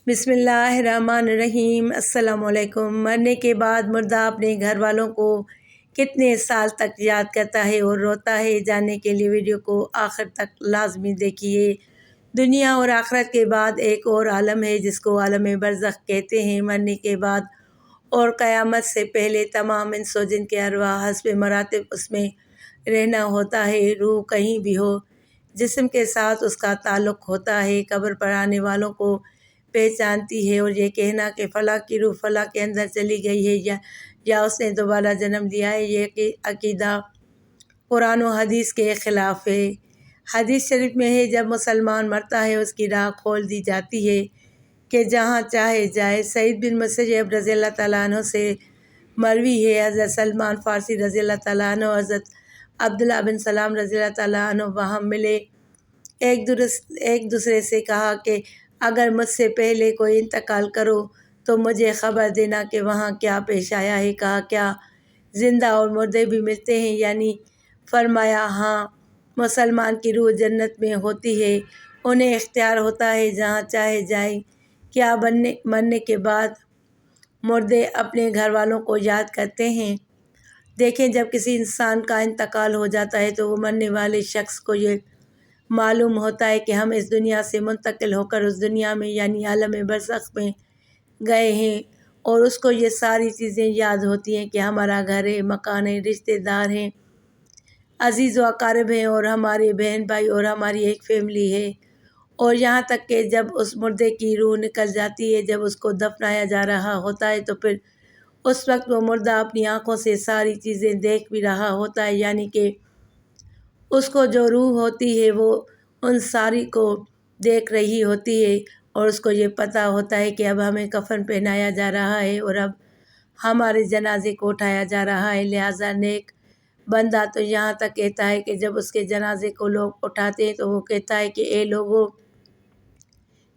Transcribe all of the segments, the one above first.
بسم اللہ الرحمن الرحیم۔ السلام علیکم۔ مرنے کے بعد مردہ اپنے گھر والوں کو کتنے سال تک یاد کرتا ہے اور روتا ہے، جاننے کے لیے ویڈیو کو آخر تک لازمی دیکھیے۔ دنیا اور آخرت کے بعد ایک اور عالم ہے جس کو عالم برزخ کہتے ہیں۔ مرنے کے بعد اور قیامت سے پہلے تمام انس و جن کے ارواح حسب مراتب اس میں رہنا ہوتا ہے۔ روح کہیں بھی ہو، جسم کے ساتھ اس کا تعلق ہوتا ہے۔ قبر پر آنے والوں کو پہچانتی ہے، اور یہ کہنا کہ فلاں کی روح فلاں کے اندر چلی گئی ہے یا اس نے دوبارہ جنم لیا ہے، یہ عقیدہ قرآن و حدیث کے خلاف ہے۔ حدیث شریف میں ہے، جب مسلمان مرتا ہے اس کی راہ کھول دی جاتی ہے کہ جہاں چاہے جائے۔ سعید بن مسیب رضی اللہ تعالیٰ عنہ سے مروی ہے، حضرت سلمان فارسی رضی اللہ تعالیٰ عنہ حضرت عبداللہ بن سلام رضی اللہ تعالیٰ عنہ وہاں ملے، ایک دوسرے سے کہا کہ اگر مجھ سے پہلے کوئی انتقال کرو تو مجھے خبر دینا کہ وہاں کیا پیش آیا ہے۔ کہا کیا زندہ اور مردے بھی ملتے ہیں؟ یعنی فرمایا ہاں، مسلمان کی روح جنت میں ہوتی ہے، انہیں اختیار ہوتا ہے جہاں چاہے جائیں۔ کیا مرنے کے بعد مردے اپنے گھر والوں کو یاد کرتے ہیں؟ دیکھیں، جب کسی انسان کا انتقال ہو جاتا ہے تو وہ مرنے والے شخص کو یہ معلوم ہوتا ہے کہ ہم اس دنیا سے منتقل ہو کر اس دنیا میں یعنی عالم برزخ میں گئے ہیں، اور اس کو یہ ساری چیزیں یاد ہوتی ہیں کہ ہمارا گھر ہے، مکان ہے، رشتہ دار ہیں، عزیز و اقارب ہیں، اور ہمارے بہن بھائی اور ہماری ایک فیملی ہے۔ اور یہاں تک کہ جب اس مردے کی روح نکل جاتی ہے، جب اس کو دفنایا جا رہا ہوتا ہے، تو پھر اس وقت وہ مردہ اپنی آنکھوں سے ساری چیزیں دیکھ بھی رہا ہوتا ہے، یعنی کہ اس کو جو روح ہوتی ہے وہ ان ساری کو دیکھ رہی ہوتی ہے، اور اس کو یہ پتہ ہوتا ہے کہ اب ہمیں کفن پہنایا جا رہا ہے اور اب ہمارے جنازے کو اٹھایا جا رہا ہے۔ لہٰذا نیک بندہ تو یہاں تک کہتا ہے کہ جب اس کے جنازے کو لوگ اٹھاتے ہیں تو وہ کہتا ہے کہ اے لوگو،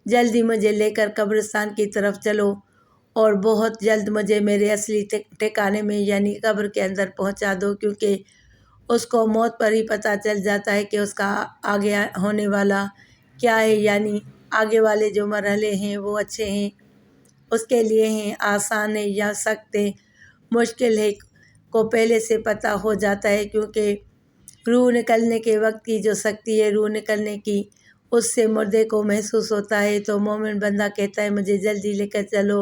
جلدی مجھے لے کر قبرستان کی طرف چلو اور بہت جلد مجھے میرے اصلی ٹھکانے میں یعنی قبر کے اندر پہنچا دو، کیونکہ اس کو موت پر ہی پتہ چل جاتا ہے کہ اس کا آگے ہونے والا کیا ہے، یعنی آگے والے جو مرحلے ہیں وہ اچھے ہیں، اس کے لیے ہیں، آسان ہے یا سخت ہے، مشکل ہے، کو پہلے سے پتہ ہو جاتا ہے۔ کیونکہ روح نکلنے کے وقت کی جو سختی ہے، روح نکلنے کی، اس سے مردے کو محسوس ہوتا ہے، تو مومن بندہ کہتا ہے مجھے جلدی لے کر چلو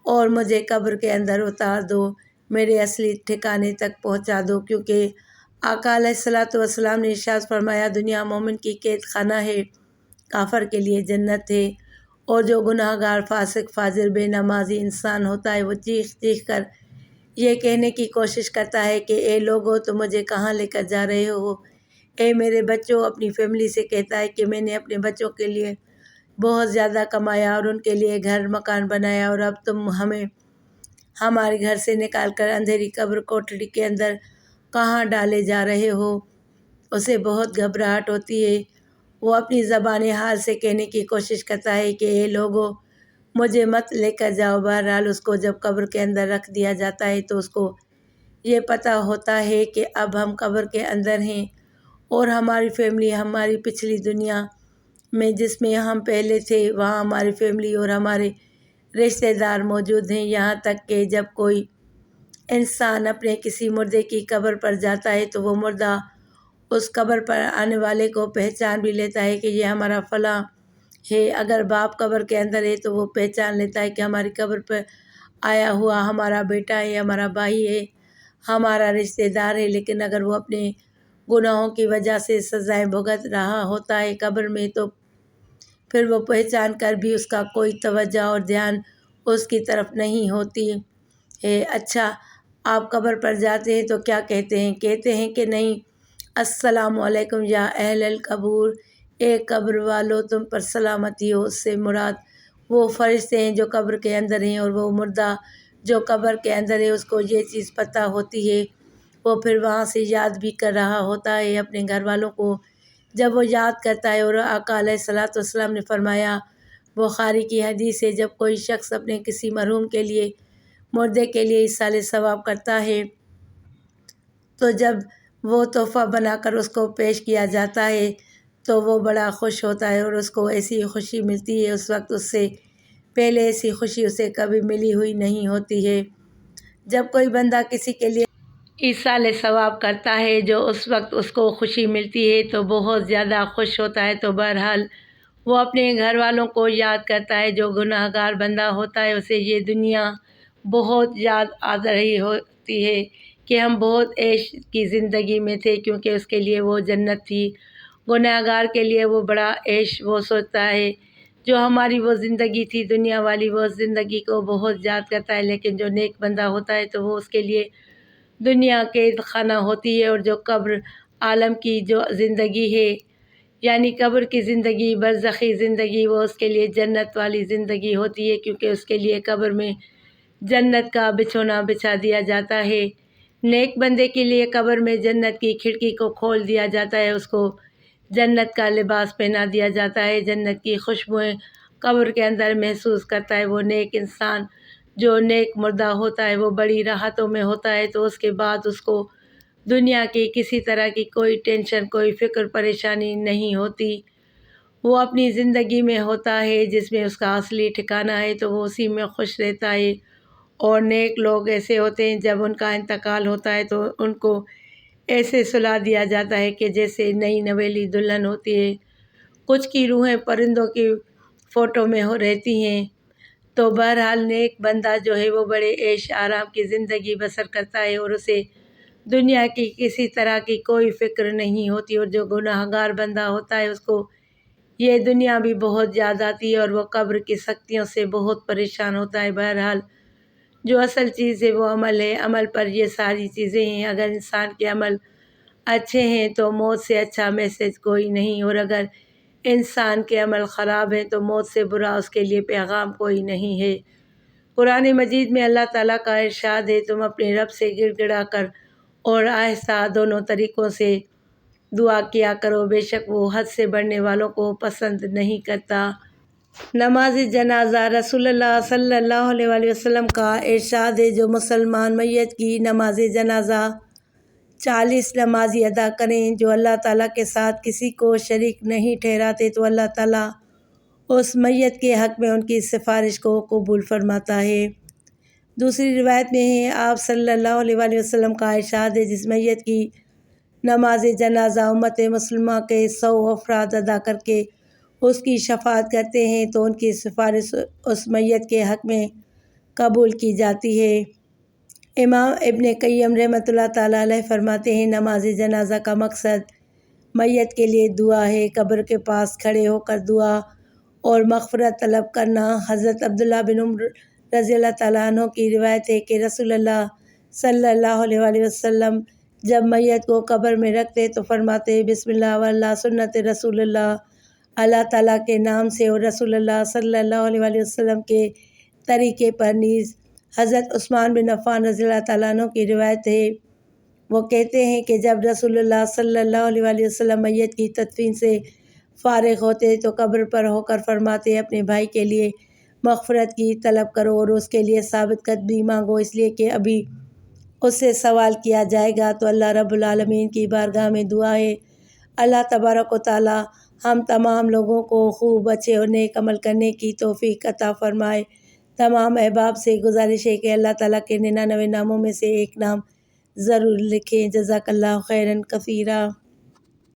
اور مجھے قبر کے اندر اتار دو، میرے اصلی ٹھکانے تک پہنچا دو۔ کیونکہ آقا علیہ الصلوۃ والسلام نے ارشاد فرمایا، دنیا مومن کی قید خانہ ہے، کافر کے لیے جنت ہے، اور جو گناہ گار فاسق فاجر بے نمازی انسان ہوتا ہے وہ چیخ چیخ کر یہ کہنے کی کوشش کرتا ہے کہ اے لوگو، تم مجھے کہاں لے کر جا رہے ہو؟ اے میرے بچوں، اپنی فیملی سے کہتا ہے کہ میں نے اپنے بچوں کے لیے بہت زیادہ کمایا اور ان کے لیے گھر مکان بنایا، اور اب تم ہمیں ہمارے گھر سے نکال کر اندھیری قبر کوٹڑی کے اندر کہاں ڈالے جا رہے ہو؟ اسے بہت گھبراہٹ ہوتی ہے، وہ اپنی زبان حال سے کہنے کی کوشش کرتا ہے کہ اے لوگو، مجھے مت لے کر جاؤ۔ بہرحال اس کو جب قبر کے اندر رکھ دیا جاتا ہے تو اس کو یہ پتہ ہوتا ہے کہ اب ہم قبر کے اندر ہیں، اور ہماری فیملی ہماری پچھلی دنیا میں جس میں ہم پہلے تھے وہاں ہماری فیملی اور ہمارے رشتہ دار موجود ہیں۔ یہاں تک کہ جب کوئی انسان اپنے کسی مردے کی قبر پر جاتا ہے تو وہ مردہ اس قبر پر آنے والے کو پہچان بھی لیتا ہے کہ یہ ہمارا فلاں ہے۔ اگر باپ قبر کے اندر ہے تو وہ پہچان لیتا ہے کہ ہماری قبر پر آیا ہوا ہمارا بیٹا ہے، ہمارا بھائی ہے، ہمارا رشتہ دار ہے۔ لیکن اگر وہ اپنے گناہوں کی وجہ سے سزائیں بھگت رہا ہوتا ہے قبر میں، تو پھر وہ پہچان کر بھی اس کا کوئی توجہ اور دھیان اس کی طرف نہیں ہوتی ہے۔ اچھا، آپ قبر پر جاتے ہیں تو کیا کہتے ہیں؟ کہتے ہیں کہ نہیں، السلام علیکم یا اہل القبور، اے قبر والو، تم پر سلامتی ہو۔ اس سے مراد وہ فرشتے ہیں جو قبر کے اندر ہیں، اور وہ مردہ جو قبر کے اندر ہے اس کو یہ چیز پتہ ہوتی ہے، وہ پھر وہاں سے یاد بھی کر رہا ہوتا ہے اپنے گھر والوں کو۔ جب وہ یاد کرتا ہے، اور آقا علیہ الصلوۃ والسلام نے فرمایا، بخاری کی حدیث ہے، جب کوئی شخص اپنے کسی مرحوم کے لیے مردے کے لیے ایصال ثواب کرتا ہے تو جب وہ تحفہ بنا کر اس کو پیش کیا جاتا ہے تو وہ بڑا خوش ہوتا ہے، اور اس کو ایسی خوشی ملتی ہے، اس وقت اس سے پہلے ایسی خوشی اسے کبھی ملی ہوئی نہیں ہوتی ہے۔ جب کوئی بندہ کسی کے لیے ایصال ثواب کرتا ہے جو اس وقت اس کو خوشی ملتی ہے تو بہت زیادہ خوش ہوتا ہے، تو بہرحال وہ اپنے گھر والوں کو یاد کرتا ہے۔ جو گناہ گار بندہ ہوتا ہے اسے یہ دنیا بہت یاد آ رہی ہوتی ہے کہ ہم بہت عیش کی زندگی میں تھے، کیونکہ اس کے لیے وہ جنت تھی۔ گناہ گار کے لیے وہ بڑا عیش وہ سوچتا ہے، جو ہماری وہ زندگی تھی دنیا والی، وہ زندگی کو بہت یاد کرتا ہے۔ لیکن جو نیک بندہ ہوتا ہے تو وہ اس کے لیے دنیا قید خانہ ہوتی ہے، اور جو قبر عالم کی جو زندگی ہے، یعنی قبر کی زندگی، برزخی زندگی، وہ اس کے لیے جنت والی زندگی ہوتی ہے، کیونکہ اس کے لیے قبر میں جنت کا بچھونا بچھا دیا جاتا ہے۔ نیک بندے کے لیے قبر میں جنت کی کھڑکی کو کھول دیا جاتا ہے، اس کو جنت کا لباس پہنا دیا جاتا ہے، جنت کی خوشبوئیں قبر کے اندر محسوس کرتا ہے۔ وہ نیک انسان جو نیک مردہ ہوتا ہے وہ بڑی راحتوں میں ہوتا ہے، تو اس کے بعد اس کو دنیا کی کسی طرح کی کوئی ٹینشن، کوئی فکر پریشانی نہیں ہوتی۔ وہ اپنی زندگی میں ہوتا ہے جس میں اس کا اصلی ٹھکانہ ہے، تو وہ اسی میں خوش رہتا ہے۔ اور نیک لوگ ایسے ہوتے ہیں جب ان کا انتقال ہوتا ہے تو ان کو ایسے سلا دیا جاتا ہے کہ جیسے نئی نویلی دلہن ہوتی ہے۔ کچھ کی روحیں پرندوں کی فوٹو میں رہتی ہیں۔ تو بہرحال نیک بندہ جو ہے وہ بڑے عیش آرام کی زندگی بسر کرتا ہے، اور اسے دنیا کی کسی طرح کی کوئی فکر نہیں ہوتی۔ اور جو گناہ گار بندہ ہوتا ہے اس کو یہ دنیا بھی بہت یاد آتی ہے، اور وہ قبر کی سختیوں سے بہت پریشان ہوتا ہے۔ بہرحال جو اصل چیز ہے وہ عمل ہے، عمل پر یہ ساری چیزیں ہیں۔ اگر انسان کے عمل اچھے ہیں تو موت سے اچھا میسج کوئی نہیں، اور اگر انسان کے عمل خراب ہیں تو موت سے برا اس کے لیے پیغام کوئی نہیں ہے۔ قرآن مجید میں اللہ تعالیٰ کا ارشاد ہے، تم اپنے رب سے گڑ گڑا کر اور آہستہ دونوں طریقوں سے دعا کیا کرو، بے شک وہ حد سے بڑھنے والوں کو پسند نہیں کرتا۔ نماز جنازہ رسول اللہ صلی اللہ علیہ وآلہ وسلم کا ارشاد ہے، جو مسلمان میت کی نماز جنازہ 40 نمازی ادا کریں جو اللہ تعالیٰ کے ساتھ کسی کو شریک نہیں ٹھہراتے، تو اللہ تعالیٰ اس میت کے حق میں ان کی سفارش کو قبول فرماتا ہے۔ دوسری روایت میں ہے، آپ صلی اللہ علیہ وآلہ وسلم کا ارشاد ہے، جس میت کی نماز جنازہ امت مسلمہ کے 100 افراد ادا کر کے اس کی شفاعت کرتے ہیں تو ان کی سفارش اس میت کے حق میں قبول کی جاتی ہے۔ امام ابن قیم رحمۃ اللہ تعالیٰ علیہ فرماتے ہیں، نماز جنازہ کا مقصد میت کے لیے دعا ہے، قبر کے پاس کھڑے ہو کر دعا اور مغفرت طلب کرنا۔ حضرت عبداللہ بن عمر رضی اللہ تعالیٰ عنہ کی روایت ہے کہ رسول اللہ صلی اللہ علیہ وآلہ وسلم جب میت کو قبر میں رکھتے تو فرماتے، بسم اللہ واللہ سنت رسول اللہ، اللہ تعالیٰ کے نام سے اور رسول اللہ صلی اللہ علیہ وآلہ وسلم کے طریقے پر نیز۔ حضرت عثمان بن عفان رضی اللہ تعالیٰ عنہ کی روایت ہے، وہ کہتے ہیں کہ جب رسول اللہ صلی اللہ علیہ وآلہ وسلم میت کی تدفین سے فارغ ہوتے تو قبر پر ہو کر فرماتے، اپنے بھائی کے لیے مغفرت کی طلب کرو اور اس کے لیے ثابت قدمی مانگو، اس لیے کہ ابھی اس سے سوال کیا جائے گا۔ تو اللہ رب العالمین کی بارگاہ میں دعا ہے، اللہ تبارک و تعالیٰ ہم تمام لوگوں کو خوب اچھے اور نیک عمل کرنے کی توفیق عطا فرمائے۔ تمام احباب سے گزارش ہے کہ اللہ تعالیٰ کے 99 ناموں میں سے ایک نام ضرور لکھیں۔ جزاک اللہ خیراً کثیرا۔